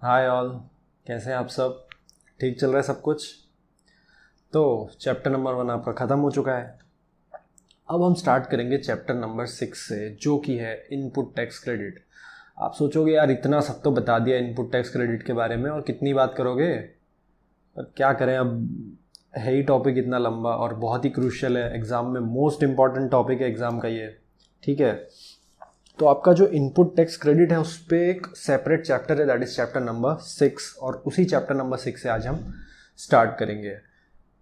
Hi all, कैसे हैं आप सब? ठीक चल रहा है सब कुछ? तो चैप्टर नंबर 1 आपका ख़त्म हो चुका है। अब हम स्टार्ट करेंगे चैप्टर नंबर 6 से, जो कि है इनपुट टैक्स क्रेडिट। आप सोचोगे यार इतना सब तो बता दिया इनपुट टैक्स क्रेडिट के बारे में और कितनी बात करोगे, पर क्या करें, अब है ही टॉपिक इतना लंबा और बहुत ही क्रूशियल है। एग्ज़ाम में मोस्ट इम्पॉर्टेंट टॉपिक है एग्ज़ाम का ये, ठीक है। तो आपका जो इनपुट टैक्स क्रेडिट है उस पर एक सेपरेट चैप्टर है, दैट इज चैप्टर नंबर 6, और उसी चैप्टर नंबर 6 से आज हम स्टार्ट करेंगे।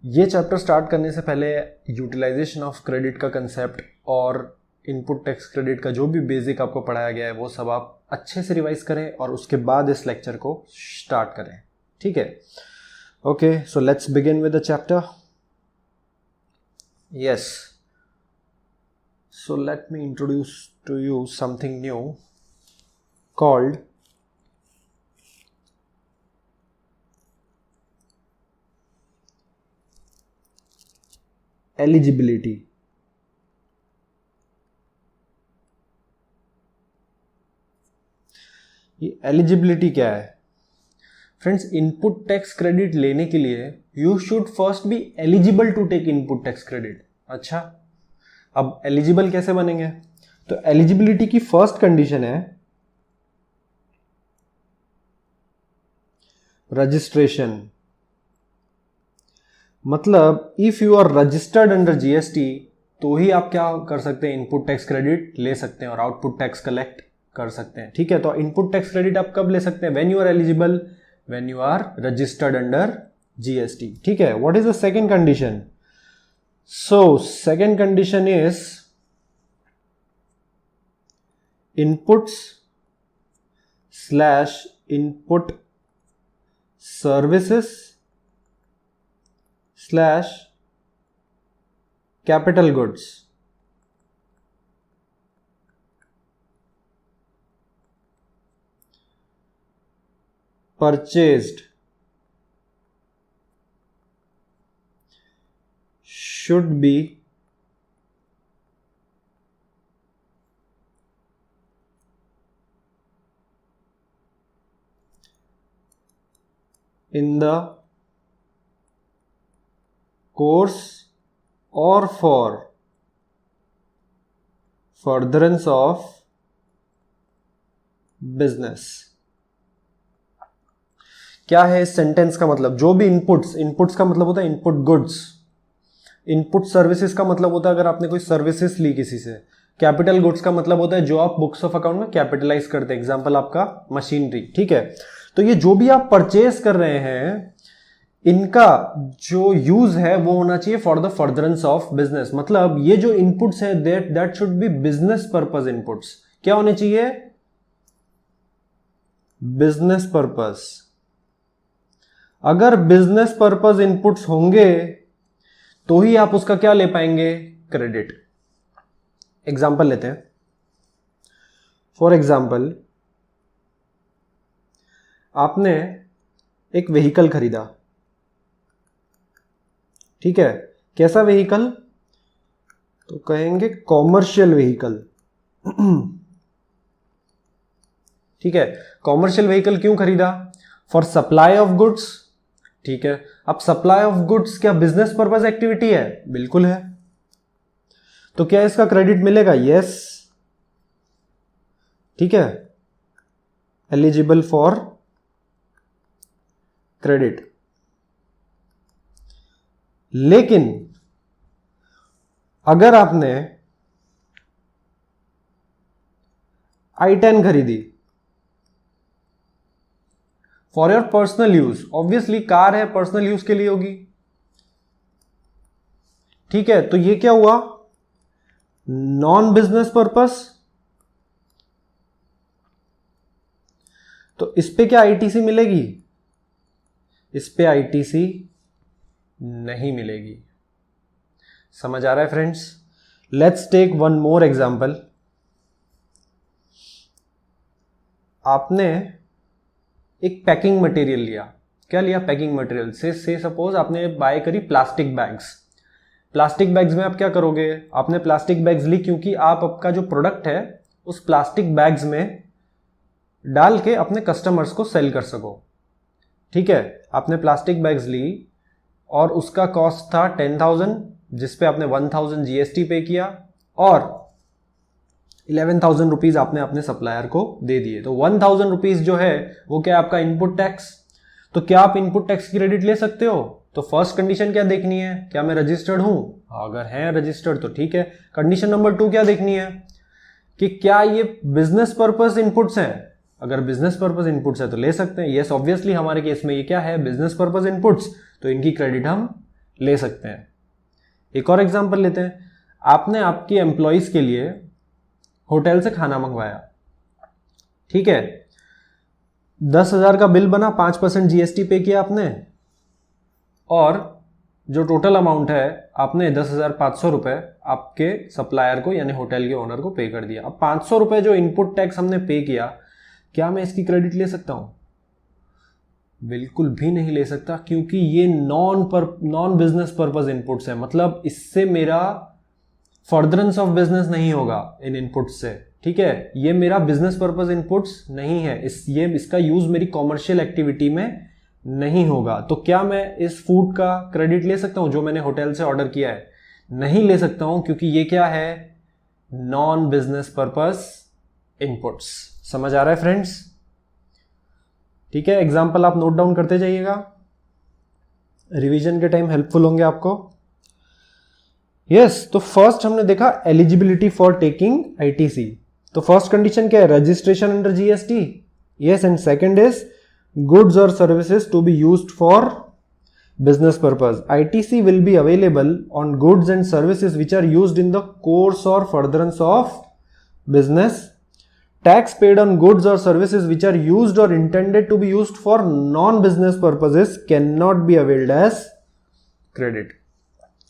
ये चैप्टर स्टार्ट करने से पहले यूटिलाइजेशन ऑफ क्रेडिट का कंसेप्ट और इनपुट टैक्स क्रेडिट का जो भी बेसिक आपको पढ़ाया गया है वो सब आप अच्छे से रिवाइज करें और उसके बाद इस लेक्चर को स्टार्ट करें, ठीक है। Okay, so let's begin with the chapter. Yes, so let me introduce to you something new called eligibility. ये एलिजिबिलिटी क्या है फ्रेंड्स? इनपुट टैक्स क्रेडिट लेने के लिए you should first be eligible to take input tax credit. अच्छा, अब eligible कैसे बनेंगे? तो एलिजिबिलिटी की फर्स्ट कंडीशन है रजिस्ट्रेशन। मतलब if you are registered under GST तो ही आप क्या कर सकते हैं, इनपुट टैक्स क्रेडिट ले सकते हैं और आउटपुट टैक्स कलेक्ट कर सकते हैं, ठीक है। तो इनपुट टैक्स क्रेडिट आप कब ले सकते हैं? When you are eligible, when you are registered under GST, ठीक है। What is the second condition? So second condition is inputs slash input services slash capital goods purchased should be in the course or for furtherance of business। क्या है इस sentence का मतलब? जो भी inputs का मतलब होता है इनपुट गुड्स, इनपुट सर्विसेज का मतलब होता है अगर आपने कोई सर्विसेज ली किसी से, कैपिटल गुड्स का मतलब होता है जो आप बुक्स ऑफ अकाउंट में कैपिटलाइज करते हैं, एग्जांपल आपका मशीनरी, ठीक है। तो ये जो भी आप परचेज कर रहे हैं इनका जो यूज है वो होना चाहिए for the furtherance of business. मतलब ये जो इनपुट्स है that should be business purpose inputs. क्या होने चाहिए? Business purpose. अगर बिजनेस पर्पस इनपुट्स होंगे तो ही आप उसका क्या ले पाएंगे? क्रेडिट। एग्जाम्पल लेते हैं। फॉर एग्जाम्पल, आपने एक व्हीकल खरीदा, ठीक है। कैसा व्हीकल? तो कहेंगे कॉमर्शियल व्हीकल, ठीक है। कॉमर्शियल व्हीकल क्यों खरीदा? फॉर सप्लाई ऑफ गुड्स, ठीक है। अब सप्लाई ऑफ गुड्स क्या बिजनेस पर्पस एक्टिविटी है? बिल्कुल है। तो क्या इसका क्रेडिट मिलेगा? यस, ठीक है, एलिजिबल फॉर क्रेडिट। लेकिन अगर आपने i10 खरीदी for your personal use, obviously car है, पर्सनल यूज के लिए होगी, ठीक है। तो ये क्या हुआ? Non business purpose. तो इस पे क्या आईटीसी मिलेगी? इस पे आईटीसी नहीं मिलेगी। समझ आ रहा है friends? Let's take one more example. आपने एक पैकिंग मटेरियल लिया। क्या लिया? Packing material. से सपोज आपने बाय करी प्लास्टिक बैग्स। प्लास्टिक बैग्स में आप क्या करोगे? आपने प्लास्टिक बैग्स ली क्योंकि आप आपका जो प्रोडक्ट है उस प्लास्टिक बैग्स में डाल के अपने कस्टमर्स को सेल कर सको। ठीक है, आपने प्लास्टिक बैग्स ली और उसका कॉस्ट था 10,000, जिसपे आपने 1,000 जीएसटी पे किया और 11,000 रुपीज आपने अपने सप्लायर को दे दिए। तो 1,000 रुपीज जो है वो क्या आपका इनपुट टैक्स। तो क्या आप इनपुट टैक्स की क्रेडिट ले सकते हो? तो फर्स्ट कंडीशन क्या देखनी है, क्या मैं रजिस्टर्ड हूं? अगर है रजिस्टर्ड तो ठीक है। कंडीशन नंबर 2 क्या देखनी है कि क्या ये बिजनेस पर्पस इनपुट्स हैं। अगर बिजनेस पर्पस इनपुट्स है तो ले सकते हैं। यस, ऑब्वियसली हमारे केस में ये क्या है, बिजनेस पर्पस इनपुट्स, तो इनकी क्रेडिट हम ले सकते हैं। एक और एग्जांपल लेते हैं। आपने आपकी एम्प्लॉइज के लिए होटल से खाना मंगवाया, ठीक है, 10,000 का बिल बना, 5% जीएसटी पे किया आपने और जो टोटल अमाउंट है आपने 10,500 रुपए आपके सप्लायर को यानी होटल के ओनर को पे कर दिया। अब 500 रुपए जो इनपुट टैक्स हमने पे किया, क्या मैं इसकी क्रेडिट ले सकता हूं? बिल्कुल भी नहीं ले सकता, क्योंकि ये नॉन बिजनेस पर्पस इनपुट्स है। मतलब इससे मेरा फर्दरेंस ऑफ बिजनेस नहीं होगा इन इनपुट्स से। ठीक है, ये मेरा बिजनेस पर्पस इनपुट्स नहीं है, इसका यूज मेरी कॉमर्शियल एक्टिविटी में नहीं होगा। तो क्या मैं इस फूड का क्रेडिट ले सकता हूं जो मैंने होटल से ऑर्डर किया है? नहीं ले सकता हूं, क्योंकि ये क्या है, नॉन बिजनेस पर्पस इनपुट्स। समझ आ रहा है फ्रेंड्स? ठीक है, एग्जाम्पल आप नोट डाउन करते जाइएगा, रिवीजन के टाइम हेल्पफुल होंगे आपको। यस, तो फर्स्ट हमने देखा एलिजिबिलिटी फॉर टेकिंग आईटीसी। तो फर्स्ट कंडीशन क्या है, registration under GST. Yes, and second is goods or services to be used for business purpose. ITC will be available on goods and services which are used in the course or furtherance of business. Tax paid on goods or services which are used or intended to be used for non-business purposes cannot be availed as credit.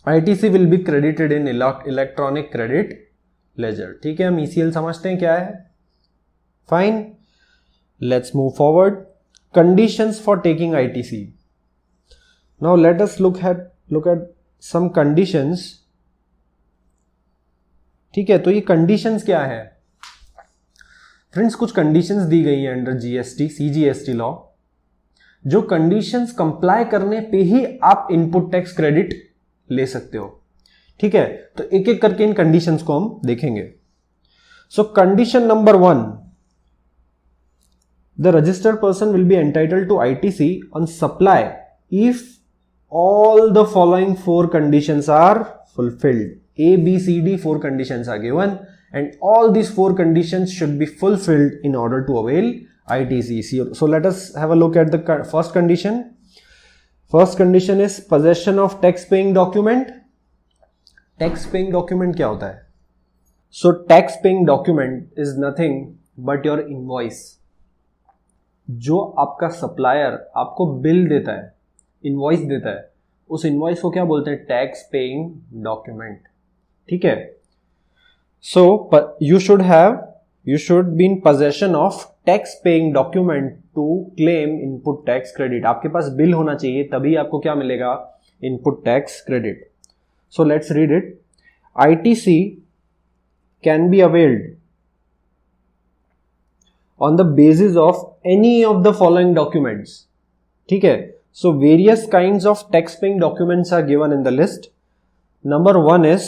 ITC will be credited in electronic credit ledger. ठीक है, हम ECL समझते हैं क्या है। Fine. Let's move forward. Conditions for taking ITC. Now let us look at some conditions. ठीक है, तो ये conditions क्या है फ्रेंड्स? कुछ conditions दी गई है अंडर जीएसटी, CGST लॉ। जो conditions कंप्लाई करने पे ही आप इनपुट टैक्स क्रेडिट ले सकते हो। ठीक है, तो एक एक करके इन conditions को हम देखेंगे। So condition number 1, the registered person will be entitled to ITC on supply if all the following 4 conditions are fulfilled. A, B, C, D 4 conditions are given and all these 4 conditions should be fulfilled in order to avail ITC. So let us have a look at the first condition. First condition is possession of tax paying document. Tax paying document क्या होता है? So tax paying document is nothing but your invoice. जो आपका supplier आपको bill देता है, invoice देता है, उस इनवॉइस को क्या बोलते हैं? Tax paying document. ठीक है, so you should be in possession of tax paying document to claim input tax credit. आपके पास बिल होना चाहिए, तभी आपको क्या मिलेगा? Input tax credit. So let's read it. ITC can be availed on the basis of any of the following documents. ठीक है, so various kinds of tax paying documents are given in the list. Number 1 is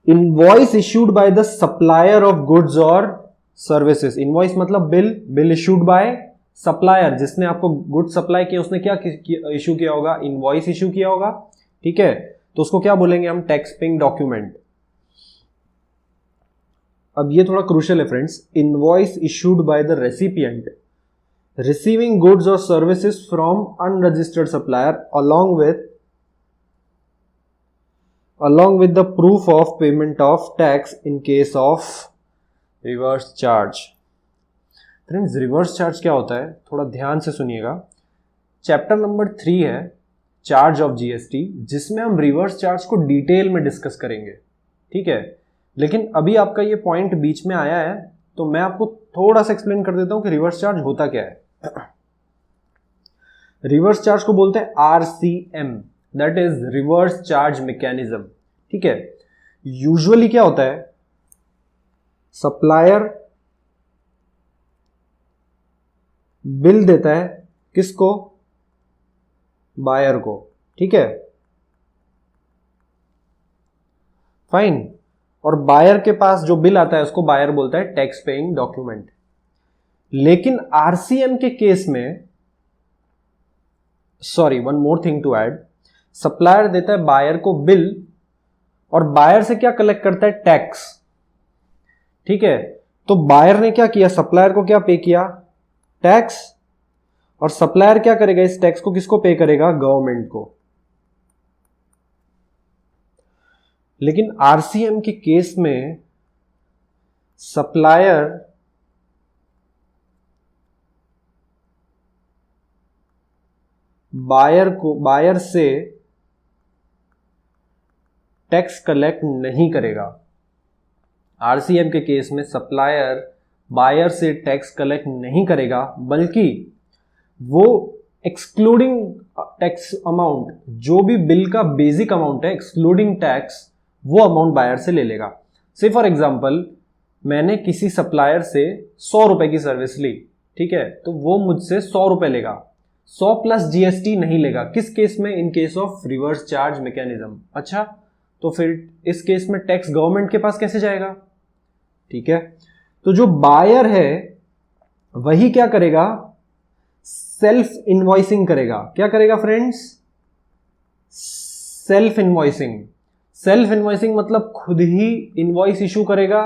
invoice issued by the supplier of goods or services. Invoice मतलब bill issued by supplier, जिसने आपको goods supply किया उसने क्या issue किया होगा? Invoice issue किया होगा। ठीक है, तो उसको क्या बोलेंगे हम? tax paying document. अब ये थोड़ा क्रूशियल है friends. Invoice issued by the recipient receiving goods और services from unregistered supplier along with the proof of payment of tax in case of reverse charge. Friends, reverse charge क्या होता है? थोड़ा ध्यान से सुनिएगा। चैप्टर नंबर 3 है चार्ज ऑफ जीएसटी, जिसमें हम रिवर्स चार्ज को डिटेल में डिस्कस करेंगे। ठीक है, लेकिन अभी आपका ये पॉइंट बीच में आया है, तो मैं आपको थोड़ा सा एक्सप्लेन कर देता हूं कि रिवर्स चार्ज होता क्या है। रिवर्स चार्ज को बोलते हैं RCM, that is reverse charge mechanism. ठीक है, यूजुअली क्या होता है? सप्लायर बिल देता है किसको? बायर को, ठीक है, फाइन। और बायर के पास जो बिल आता है उसको बायर बोलता है टैक्स पेइंग डॉक्यूमेंट। लेकिन आरसीएम के केस में, sorry, one more thing to add, supplier देता है बायर को बिल और बायर से क्या कलेक्ट करता है? टैक्स, ठीक है। तो बायर ने क्या किया? सप्लायर को क्या पे किया? टैक्स। और सप्लायर क्या करेगा? इस टैक्स को किसको पे करेगा? गवर्नमेंट को। लेकिन आरसीएम के केस में सप्लायर बायर से टैक्स कलेक्ट नहीं करेगा। आरसीएम के केस में सप्लायर बायर से टैक्स कलेक्ट नहीं करेगा, बल्कि वो एक्सक्लूडिंग टैक्स अमाउंट, जो भी बिल का बेसिक अमाउंट है एक्सक्लूडिंग टैक्स, वो अमाउंट बायर से ले लेगा। से फॉर एग्जांपल, मैंने किसी सप्लायर से 100 रुपए की सर्विस ली, ठीक है, तो वो मुझसे 100 रुपए लेगा, 100 प्लस जीएसटी नहीं लेगा। किस केस में? In case of reverse charge mechanism. अच्छा, तो फिर इस केस में टैक्स गवर्नमेंट के पास कैसे जाएगा? ठीक है, तो जो बायर है वही क्या करेगा? सेल्फ इनवॉइसिंग करेगा। क्या करेगा friends? Self invoicing. Self invoicing मतलब खुद ही इनवॉइस इशू करेगा,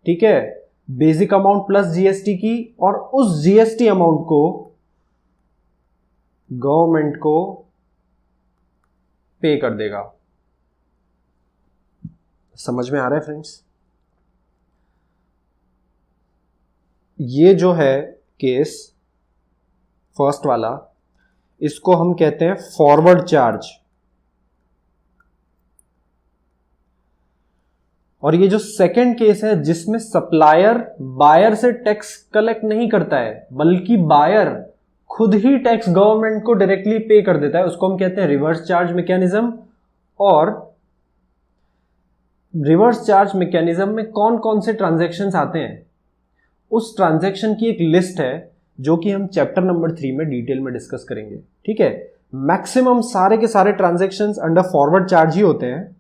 ठीक है, बेसिक अमाउंट प्लस जीएसटी की, और उस जीएसटी अमाउंट को गवर्नमेंट को पे कर देगा। समझ में आ रहा है फ्रेंड्स? ये जो है केस फर्स्ट वाला, इसको हम कहते हैं फॉरवर्ड चार्ज। और ये जो सेकंड केस है जिसमें सप्लायर बायर से टैक्स कलेक्ट नहीं करता है, बल्कि बायर खुद ही टैक्स गवर्नमेंट को डायरेक्टली पे कर देता है, उसको हम कहते हैं रिवर्स चार्ज मैकेनिज्म। और रिवर्स चार्ज मैकेनिज्म में कौन कौन से ट्रांजैक्शंस आते हैं, उस ट्रांजैक्शन की एक लिस्ट है जो कि हम चैप्टर नंबर 3 में डिटेल में डिस्कस करेंगे, ठीक है। मैक्सिमम सारे के सारे ट्रांजैक्शंस अंडर फॉरवर्ड चार्ज ही होते हैं,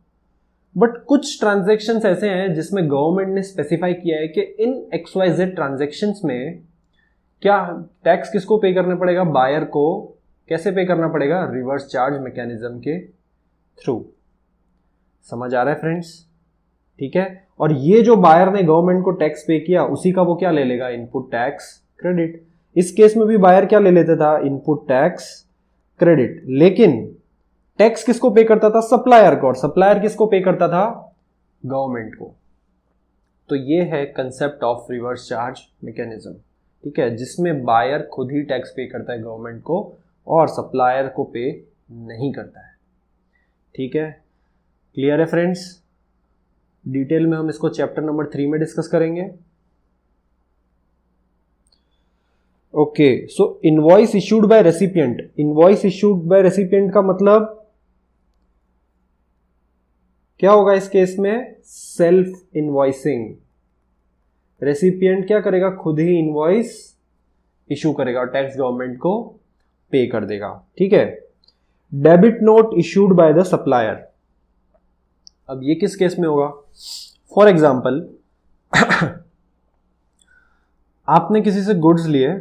बट कुछ ट्रांजैक्शंस ऐसे हैं जिसमें गवर्नमेंट ने स्पेसिफाई किया है कि इन XYZ ट्रांजैक्शंस में क्या टैक्स किसको पे करना पड़ेगा? बायर को। कैसे पे करना पड़ेगा? रिवर्स चार्ज मैकेनिज्म के थ्रू। समझ आ रहा है फ्रेंड्स? ठीक है। और ये जो बायर ने गवर्नमेंट को टैक्स पे किया, उसी का वो क्या ले लेगा? Input tax credit. इस केस में भी बायर क्या ले लेता था? Input tax credit. लेकिन टैक्स किसको पे करता था? सप्लायर को। और सप्लायर किसको पे करता था? गवर्नमेंट को। तो ये है concept of reverse charge mechanism, ठीक है, जिसमें बायर खुद ही टैक्स पे करता है गवर्नमेंट को और सप्लायर को पे नहीं करता है। ठीक है, क्लियर है फ्रेंड्स? डिटेल में हम इसको चैप्टर नंबर 3 में डिस्कस करेंगे। ओके, सो invoice issued bye recipient. Invoice issued bye recipient का मतलब क्या होगा इस केस में? Self invoicing. रेसिपिएंट क्या करेगा? खुद ही इनवॉइस इशू करेगा और टैक्स गवर्नमेंट को पे कर देगा। ठीक है। Debit note issued by the supplier. अब ये किस केस में होगा? फॉर एग्जाम्पल आपने किसी से गुड्स लिए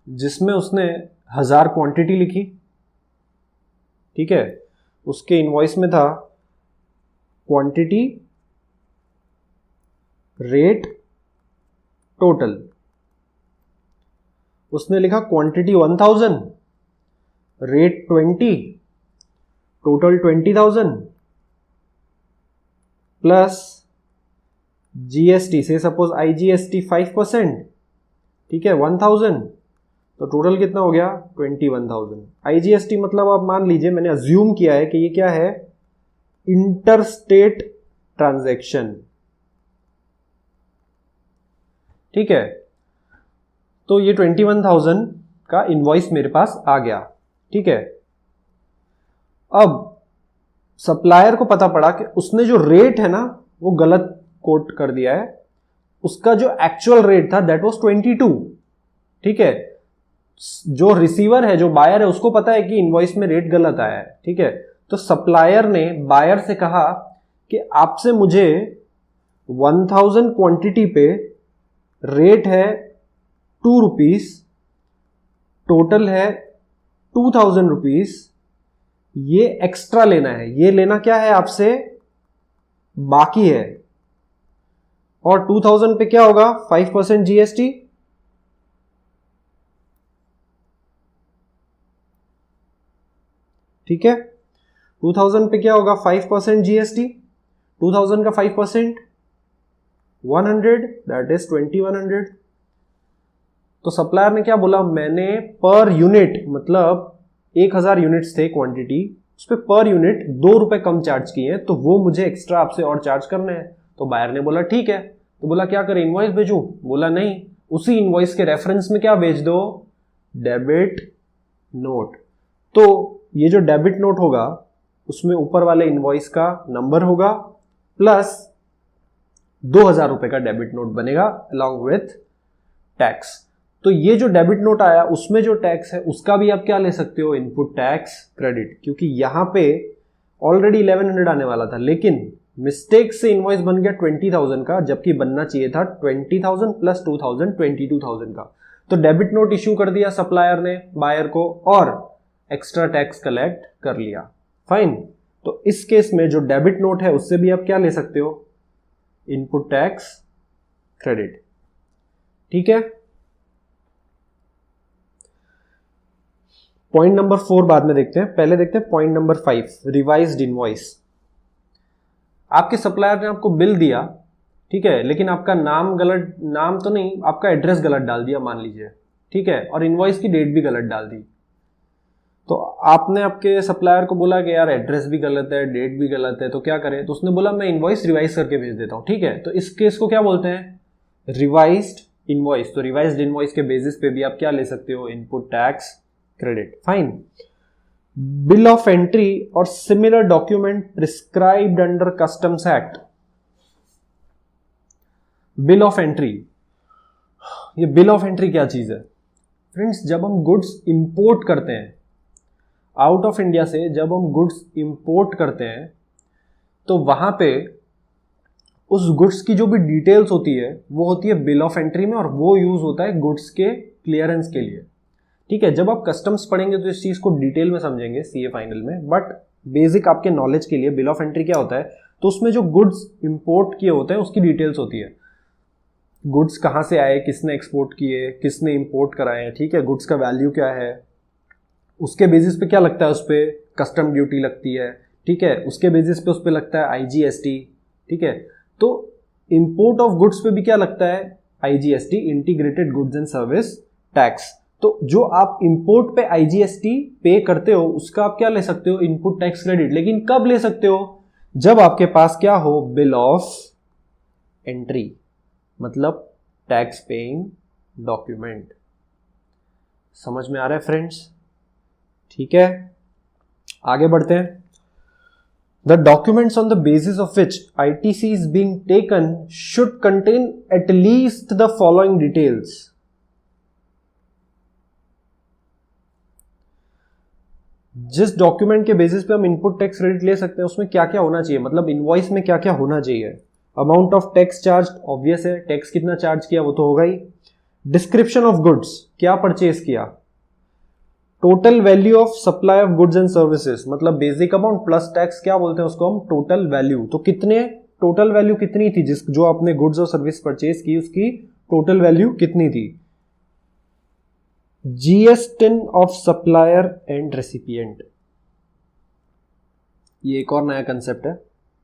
जिसमें उसने 1000 क्वांटिटी लिखी, ठीक है, उसके इनवॉइस में था क्वांटिटी, रेट, टोटल। उसने लिखा quantity 1000, rate 20, total 20,000 plus GST से सपोज आईजीएसटी 5%, ठीक है, 1000, तो टोटल कितना हो गया? 21,000। आईजीएसटी मतलब आप मान लीजिए मैंने अज्यूम किया है कि ये क्या है? इंटरस्टेट ट्रांजैक्शन, ठीक है। तो ये 21,000 का इनवॉइस मेरे पास आ गया, ठीक है। अब सप्लायर को पता पड़ा कि उसने जो रेट है ना वो गलत कोट कर दिया है, उसका जो एक्चुअल रेट था दैट वाज 22, ठीक है। जो रिसीवर है, जो बायर है, उसको पता है कि इनवॉइस में रेट गलत आया है, ठीक है। तो सप्लायर ने बायर से कहा कि आपसे मुझे 1000 क्वांटिटी पे रेट है 2 रुपीज, टोटल है 2000 रुपीज, ये एक्स्ट्रा लेना है, ये लेना क्या है आपसे, बाकी है। और 2000 पे क्या होगा, 5% जीएसटी, ठीक है। 2000 पे क्या होगा, 5% जीएसटी, 2000 का 5% 100, दैट इज 2100। तो सप्लायर ने क्या बोला, मैंने पर यूनिट, मतलब 1000 यूनिट्स थे क्वांटिटी, उस पर पर यूनिट 2 रुपए कम चार्ज किए हैं, तो वो मुझे एक्स्ट्रा आपसे और चार्ज करने हैं। तो बायर ने बोला ठीक है। तो बोला क्या करें, इनवॉइस भेजूं? बोला नहीं, उसी इनवॉइस के रेफरेंस में क्या भेज दो, डेबिट नोट। तो ये जो डेबिट नोट होगा उसमें ऊपर वाले इनवॉइस का नंबर होगा प्लस 2000 रुपए का डेबिट नोट बनेगा अलॉन्ग विथ टैक्स। तो ये जो डेबिट नोट आया उसमें जो टैक्स है उसका भी आप क्या ले सकते हो, इनपुट टैक्स क्रेडिट, क्योंकि यहां पे ऑलरेडी 1100 आने वाला था, लेकिन मिस्टेक से इनवॉइस बन गया 20,000 का, जबकि बनना चाहिए था 20,000 प्लस 2000 22,000 का। तो डेबिट नोट इश्यू कर दिया सप्लायर ने बायर को और एक्स्ट्रा टैक्स कलेक्ट कर लिया, फाइन। तो इस केस में जो डेबिट नोट है उससे भी आप क्या ले सकते हो, इनपुट टैक्स क्रेडिट, ठीक है। पॉइंट नंबर 4 बाद में देखते हैं, पहले देखते हैं पॉइंट नंबर 5, रिवाइज्ड इनवॉइस। आपके सप्लायर ने आपको बिल दिया, ठीक है, लेकिन आपका नाम गलत, नाम तो नहीं, आपका एड्रेस गलत डाल दिया मान लीजिए, ठीक है, और इनवॉइस की डेट भी गलत डाल दी। तो आपने आपके सप्लायर को बोला कि यार एड्रेस भी गलत है, डेट भी गलत है, तो क्या करें? तो उसने बोला मैं इनवॉइस रिवाइज करके भेज देता हूं, ठीक है। तो इस केस को क्या बोलते हैं, रिवाइज्ड इनवॉइस। तो रिवाइज्ड इनवॉइस के बेसिस पे भी आप क्या ले सकते हो, input tax credit, fine. Bill of entry और similar document prescribed under customs act. Bill of entry, ये बिल ऑफ एंट्री क्या चीज है फ्रेंड्स? जब हम गुड्स इंपोर्ट करते हैं आउट ऑफ इंडिया से, जब हम गुड्स इंपोर्ट करते हैं तो वहां पे उस गुड्स की जो भी डिटेल्स होती है वो होती है बिल ऑफ एंट्री में, और वो यूज होता है गुड्स के क्लियरेंस के लिए, ठीक है। जब आप कस्टम्स पढ़ेंगे तो इस चीज को डिटेल में समझेंगे सीए फाइनल में, बट बेसिक आपके नॉलेज के लिए बिल ऑफ एंट्री क्या होता है, तो उसमें जो गुड्स इंपोर्ट किए होते हैं उसकी डिटेल्स होती है। गुड्स कहाँ से आए, किसने एक्सपोर्ट किए, किसने इंपोर्ट कराए, ठीक है, गुड्स का वैल्यू क्या है, उसके बेसिस पे क्या लगता है, उस पर कस्टम ड्यूटी लगती है, ठीक है, उसके बेसिस पे उस पर लगता है आईजीएसटी, ठीक है। तो इंपोर्ट ऑफ गुड्स पे भी क्या लगता है, IGST, integrated goods and service tax. तो जो आप इंपोर्ट पे आईजीएसटी पे करते हो उसका आप क्या ले सकते हो, इनपुट टैक्स क्रेडिट। लेकिन कब ले सकते हो, जब आपके पास क्या हो, बिल ऑफ एंट्री, मतलब टैक्स पेइंग डॉक्यूमेंट। समझ में आ रहा है फ्रेंड्स? ठीक है, आगे बढ़ते हैं। The documents on the basis of which ITC is being taken should contain at least the following details. जिस डॉक्यूमेंट के बेसिस पे हम इनपुट टैक्स क्रेडिट ले सकते हैं उसमें क्या क्या होना चाहिए, मतलब इनवॉइस में क्या क्या होना चाहिए। Amount of tax charge, obvious है, टैक्स कितना चार्ज किया वो तो होगा ही। डिस्क्रिप्शन ऑफ गुड्स, क्या परचेज किया। Total value of supply of goods and services, मतलब बेसिक अमाउंट प्लस टैक्स, क्या बोलते हैं उसको हम, टोटल वैल्यू। तो कितने, टोटल वैल्यू कितनी थी, जिस जो आपने गुड्स और सर्विस परचेज की उसकी टोटल वैल्यू कितनी थी। GSTIN of supplier and recipient, ये एक और नया कंसेप्ट है,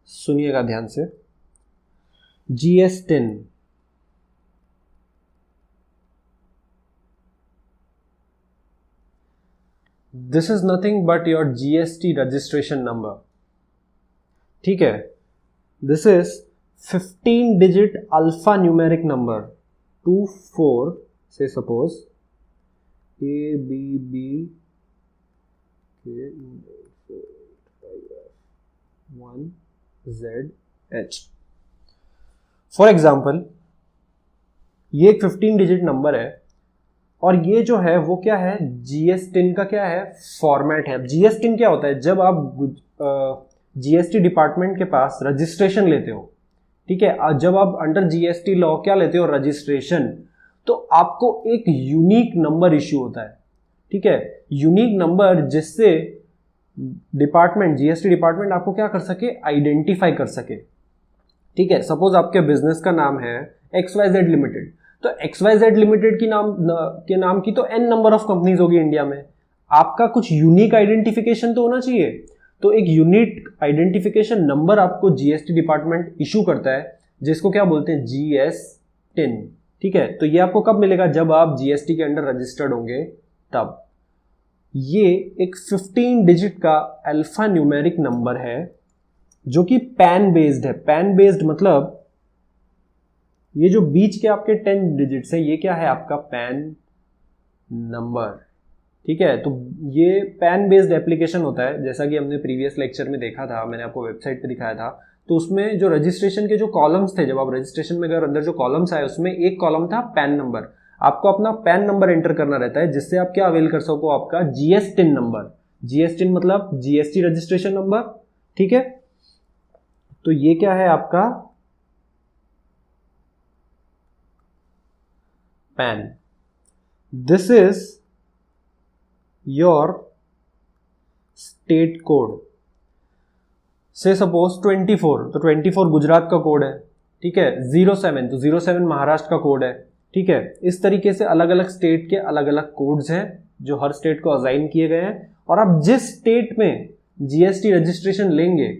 सुनिएगा ध्यान से। GSTIN, this is nothing but your GST registration number, ठीक है। This is 15 digit alphanumeric number 24 से suppose ABB K1ZH। For example ये एक 15 डिजिट नंबर है और ये जो है वो क्या है, जीएसटिन का क्या है, फॉर्मेट है। जीएसटिन क्या होता है, जब आप जीएसटी डिपार्टमेंट के पास रजिस्ट्रेशन लेते हो, ठीक है, जब आप अंडर जीएसटी लॉ क्या लेते हो, रजिस्ट्रेशन, तो आपको एक यूनिक नंबर इश्यू होता है, ठीक है, यूनिक नंबर, जिससे डिपार्टमेंट, जीएसटी डिपार्टमेंट आपको क्या कर सके, आइडेंटिफाई कर सके, ठीक है। सपोज आपके बिजनेस का नाम है XYZ लिमिटेड, तो XYZ लिमिटेड के नाम की तो n नंबर ऑफ कंपनीज होगी इंडिया में, आपका कुछ यूनिक आइडेंटिफिकेशन तो होना चाहिए। तो एक यूनिक आइडेंटिफिकेशन नंबर आपको जीएसटी डिपार्टमेंट इशू करता है, जिसको क्या बोलते हैं, GS10, ठीक है। तो ये आपको कब मिलेगा, जब आप जीएसटी के अंडर रजिस्टर्ड होंगे तब। ये एक 15 डिजिट का अल्फा न्यूमेरिक नंबर है जो कि पैन बेस्ड है। पैन बेस्ड मतलब ये जो बीच के आपके 10 डिजिट्स है, ये क्या है, आपका पैन नंबर, ठीक है। तो ये पैन बेस्ड एप्लीकेशन होता है, जैसा कि हमने प्रीवियस लेक्चर में देखा था, मैंने आपको वेबसाइट पे दिखाया था। तो उसमें जो रजिस्ट्रेशन के जो कॉलम्स थे, जब आप रजिस्ट्रेशन में गए, अंदर जो कॉलम्स आए, उसमें एक कॉलम था पैन नंबर। आपको अपना पैन नंबर एंटर करना रहता है, जिससे आप क्या अवेल कर सको, आपका जीएसटिन नंबर। जीएसटिन मतलब जीएसटी रजिस्ट्रेशन नंबर, ठीक है। तो ये क्या है आपका pan. This is your state code. से सपोज 24, तो 24 गुजरात का कोड है, ठीक है। 07, तो 07 महाराष्ट्र का कोड है, ठीक है। इस तरीके से अलग अलग स्टेट के अलग अलग कोड्स हैं जो हर स्टेट को असाइन किए गए हैं, और आप जिस स्टेट में जीएसटी रजिस्ट्रेशन लेंगे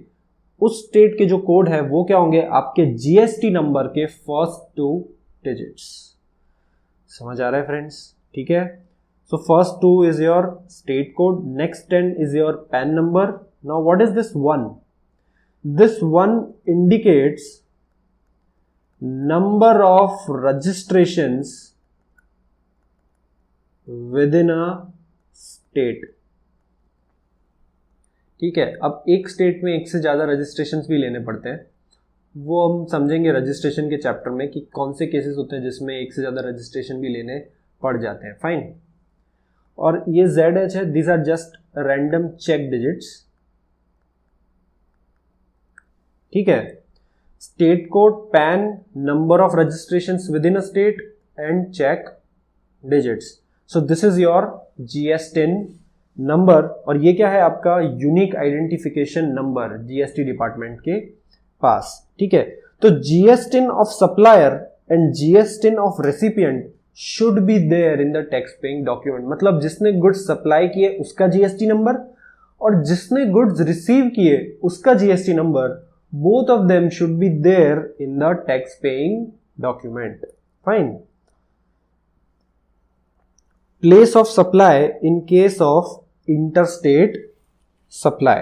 उस स्टेट के जो कोड है वो क्या होंगे, आपके जीएसटी नंबर के फर्स्ट 2 डिजिट्स। समझ आ रहा है फ्रेंड्स, ठीक है। So first 2 is your state code, next 10 is your pan number. Now what is this 1? This 1 indicates number of registrations within a state, ठीक है। अब एक स्टेट में एक से ज़्यादा रजिस्ट्रेशंस भी लेने पड़ते हैं, वो हम समझेंगे रजिस्ट्रेशन के चैप्टर में कि कौन से केसेस होते हैं जिसमें एक से ज़्यादा रजिस्ट्रेशन भी लेने पड़ जाते हैं, फाइन। और ये ZH है, these are just random check digits, ठीक है। State code, PAN, number of registrations within a state and check digits. So this is your GS10 number, और ये क्या है, आपका unique identification number GST department के पास, ठीक है। तो GS10 of supplier and GS10 of recipient should be there in the tax paying document. मतलब जिसने गुड्स सप्लाई किए उसका जीएसटी नंबर, और जिसने गुड्स रिसीव किए उसका GST number, both of them should be there in the tax paying document, fine. Place of supply in case of interstate supply,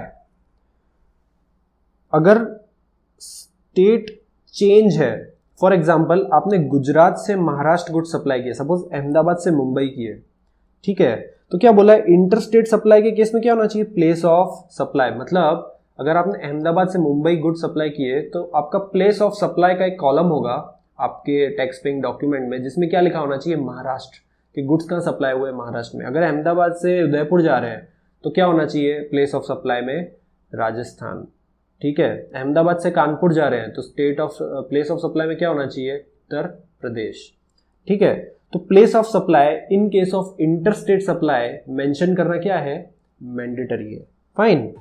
अगर state change है, फॉर एग्जाम्पल आपने गुजरात से महाराष्ट्र गुड्स सप्लाई किए, suppose Ahmedabad से मुंबई किए, ठीक है। तो क्या बोला है, इंटरस्टेट सप्लाई के केस में क्या होना चाहिए, प्लेस ऑफ सप्लाई। मतलब अगर आपने अहमदाबाद से मुंबई गुड सप्लाई किए तो आपका प्लेस ऑफ सप्लाई का एक कॉलम होगा आपके टैक्स पेइंग डॉक्यूमेंट में, जिसमें क्या लिखा होना चाहिए, महाराष्ट्र के गुड्स कहाँ सप्लाई हुए, महाराष्ट्र में। अगर अहमदाबाद से उदयपुर जा रहे हैं तो क्या होना चाहिए, प्लेस ऑफ सप्लाई में राजस्थान, ठीक है। अहमदाबाद से कानपुर जा रहे हैं तो state of place of supply में क्या होना चाहिए, उत्तर प्रदेश, ठीक है। तो place of supply in case of interstate supply mention करना क्या है, मैंडेटरी है, फाइन।